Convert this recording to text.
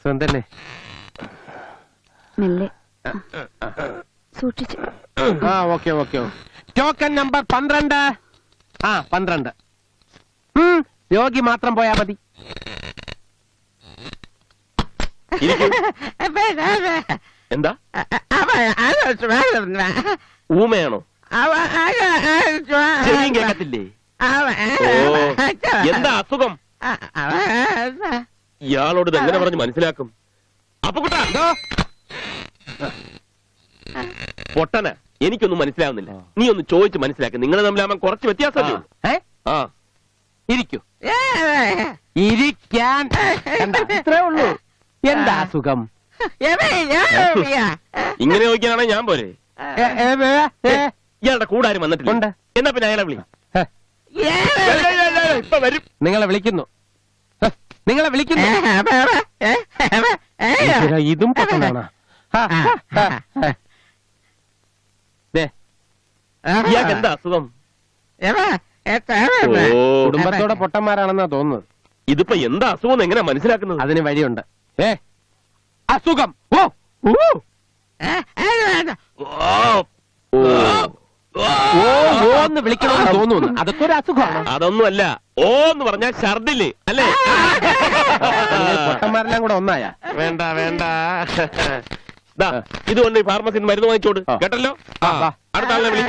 സ്വന്തന്നെ മെല്ലെ സൂക്ഷിച്ചു. ആ ഓക്കെ ഓക്കെ. Token number 12. ആ 12. രോഗി മാത്രം പോയാ മതി. എന്താ ഊമയാണോ? ചെവിയും കേൾക്കത്തില്ലേ? എന്താ അസുഖം? ഇയാളോട് ഇത് എങ്ങനെ പറഞ്ഞ് മനസ്സിലാക്കും? അപ്പൊ കുട്ടാ പൊട്ടന എനിക്കൊന്നും മനസ്സിലാവുന്നില്ല. നീ ഒന്ന് ചോദിച്ച് മനസ്സിലാക്കി. നിങ്ങൾ തമ്മിലാകുമ്പോൾ കുറച്ച് വ്യത്യാസമല്ലേ? ആ ഇരിക്കൂ. ഇരിക്കാൻ ഇത്രേ ഉള്ളൂ. എന്താ അസുഖം? ഇങ്ങനെ ചോദിക്കാനാണെ ഞാൻ പോരെ. ഇയാളുടെ കൂടാരും വന്നിട്ടില്ല. എന്നാ പിന്നെ അയാളെ വിളി. ഇപ്പൊ വരും. നിങ്ങളെ വിളിക്കുന്നു. നിങ്ങളെ വിളിക്കുന്നു. ഇതും പൊട്ടനാണ്. ഇയാൾക്ക് എന്താ അസുഖം? കുടുംബത്തോടെ പൊട്ടന്മാരാണെന്നാ തോന്നുന്നത്. ഇതിപ്പോ എന്താ അസുഖം എങ്ങനെ മനസ്സിലാക്കുന്നത്? അതിന് വഴിയുണ്ട്. അസുഖം ഓന്ന് വിളിക്കണമെന്ന് തോന്നുന്നു. അതൊക്കെ ഒരു അസുഖമാണ്. അതൊന്നുമല്ല. ഓ എന്ന് പറഞ്ഞാൽ ഛർദില് അല്ലേ? പൊട്ടന്മാരെല്ലാം കൂടെ ഒന്നായ. വേണ്ട വേണ്ട. ഇതുകൊണ്ട് ഫാർമസിന്ന് മരുന്ന് വാങ്ങിച്ചോട്. കേട്ടല്ലോ. അടുത്ത ആളെ വിളി.